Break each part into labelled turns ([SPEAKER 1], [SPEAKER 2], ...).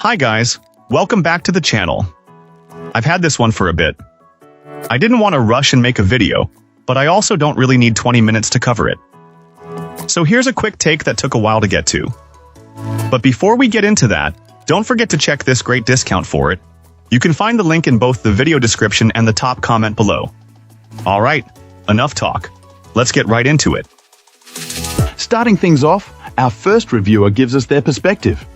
[SPEAKER 1] Hi guys, welcome back to the channel. I've had this one for a bit. I didn't want to rush and make a video, but I also don't really need 20 minutes to cover it. So here's a quick take that took a while to get to. But before we get into that, don't forget to check this great discount for it. You can find the link in both the video description and the top comment below. Alright, enough talk. Let's get right into it.
[SPEAKER 2] Starting things off, our first reviewer gives us their perspective.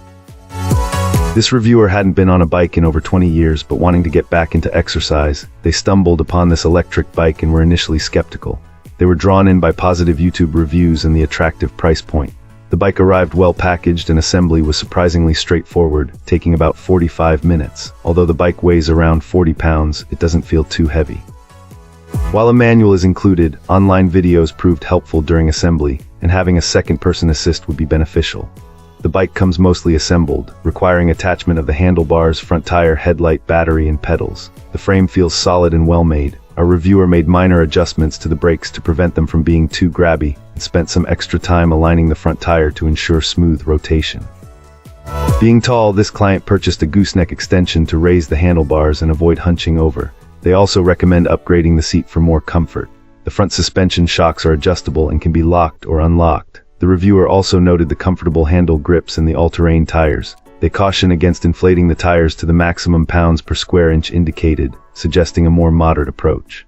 [SPEAKER 3] This reviewer hadn't been on a bike in over 20 years, but wanting to get back into exercise, they stumbled upon this electric bike and were initially skeptical. They were drawn in by positive YouTube reviews and the attractive price point. The bike arrived well packaged and assembly was surprisingly straightforward, taking about 45 minutes. Although the bike weighs around 40 pounds, it doesn't feel too heavy. While a manual is included, online videos proved helpful during assembly, and having a second-person assist would be beneficial. The bike comes mostly assembled, requiring attachment of the handlebars, front tire, headlight, battery, and pedals. The frame feels solid and well-made. Our reviewer made minor adjustments to the brakes to prevent them from being too grabby, and spent some extra time aligning the front tire to ensure smooth rotation. Being tall, this client purchased a gooseneck extension to raise the handlebars and avoid hunching over. They also recommend upgrading the seat for more comfort. The front suspension shocks are adjustable and can be locked or unlocked. The reviewer also noted the comfortable handle grips and the all-terrain tires. They caution against inflating the tires to the maximum pounds per square inch indicated, suggesting a more moderate approach.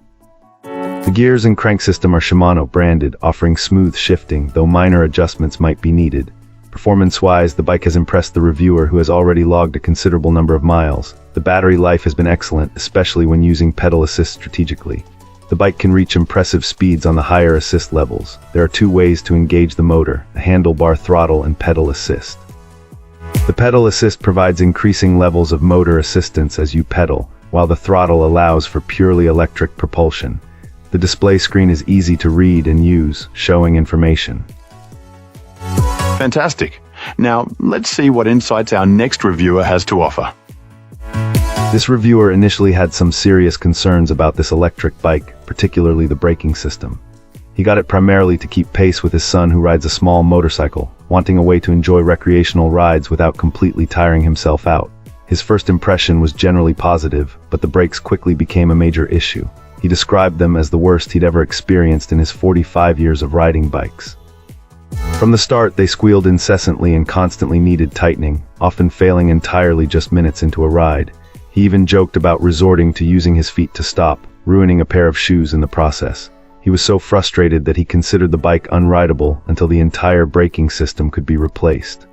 [SPEAKER 3] The gears and crank system are Shimano branded, offering smooth shifting, though minor adjustments might be needed. Performance-wise, the bike has impressed the reviewer, who has already logged a considerable number of miles. The battery life has been excellent, especially when using pedal assist strategically. The bike can reach impressive speeds on the higher assist levels. There are two ways to engage the motor: a handlebar throttle and pedal assist. The pedal assist provides increasing levels of motor assistance as you pedal, while the throttle allows for purely electric propulsion. The display screen is easy to read and use, showing information.
[SPEAKER 2] Fantastic. Now, let's see what insights our next reviewer has to offer.
[SPEAKER 3] This reviewer initially had some serious concerns about this electric bike, particularly the braking system. He got it primarily to keep pace with his son, who rides a small motorcycle, wanting a way to enjoy recreational rides without completely tiring himself out. His first impression was generally positive, but the brakes quickly became a major issue. He described them as the worst he'd ever experienced in his 45 years of riding bikes. From the start, they squealed incessantly and constantly needed tightening, often failing entirely just minutes into a ride. He even joked about resorting to using his feet to stop, ruining a pair of shoes in the process. He was so frustrated that he considered the bike unrideable until the entire braking system could be replaced.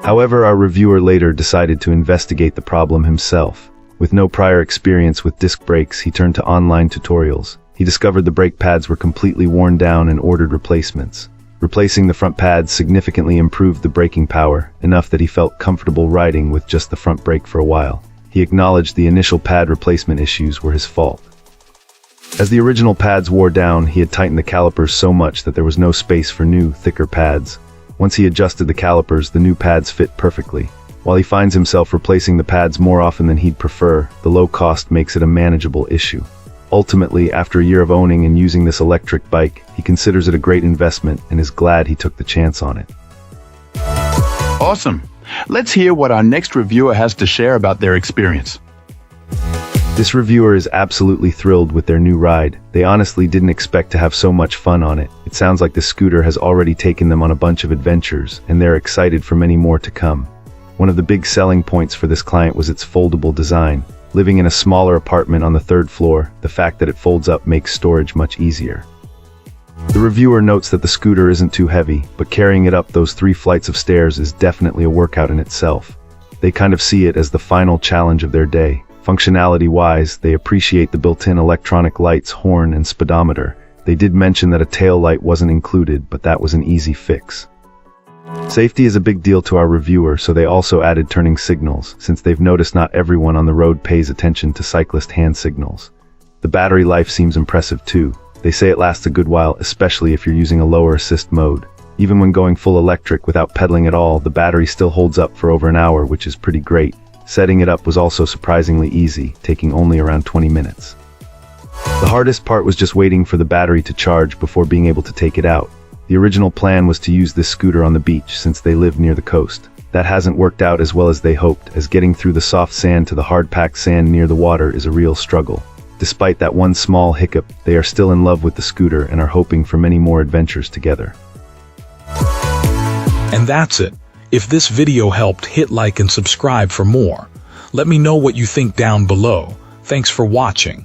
[SPEAKER 3] However, our reviewer later decided to investigate the problem himself. With no prior experience with disc brakes, he turned to online tutorials. He discovered the brake pads were completely worn down and ordered replacements. Replacing the front pads significantly improved the braking power, enough that he felt comfortable riding with just the front brake for a while. He acknowledged the initial pad replacement issues were his fault. As the original pads wore down, he had tightened the calipers so much that there was no space for new, thicker pads. Once he adjusted the calipers, the new pads fit perfectly. While he finds himself replacing the pads more often than he'd prefer, the low cost makes it a manageable issue. Ultimately, after a year of owning and using this electric bike, he considers it a great investment and is glad he took the chance on it.
[SPEAKER 2] Awesome. Let's hear what our next reviewer has to share about their experience.
[SPEAKER 3] This reviewer is absolutely thrilled with their new ride. They honestly didn't expect to have so much fun on it. It sounds like the scooter has already taken them on a bunch of adventures, and they're excited for many more to come. One of the big selling points for this client was its foldable design. Living in a smaller apartment on the third floor, the fact that it folds up makes storage much easier. The reviewer notes that the scooter isn't too heavy, but carrying it up those 3 flights of stairs is definitely a workout in itself. They kind of see it as the final challenge of their day. Functionality-wise, they appreciate the built-in electronic lights, horn, and speedometer. They did mention that a tail light wasn't included, but that was an easy fix. Safety is a big deal to our reviewer, so they also added turning signals, since they've noticed not everyone on the road pays attention to cyclist hand signals. The battery life seems impressive too. They say it lasts a good while, especially if you're using a lower assist mode. Even when going full electric without pedaling at all, the battery still holds up for over an hour, which is pretty great. Setting it up was also surprisingly easy, taking only around 20 minutes. The hardest part was just waiting for the battery to charge before being able to take it out. The original plan was to use this scooter on the beach since they live near the coast. that hasn't worked out as well as they hoped, as getting through the soft sand to the hard-packed sand near the water is a real struggle. Despite that one small hiccup, they are still in love with the scooter and are hoping for many more adventures together.
[SPEAKER 4] And that's it. If this video helped, hit like and subscribe for more. Let me know what you think down below. Thanks for watching.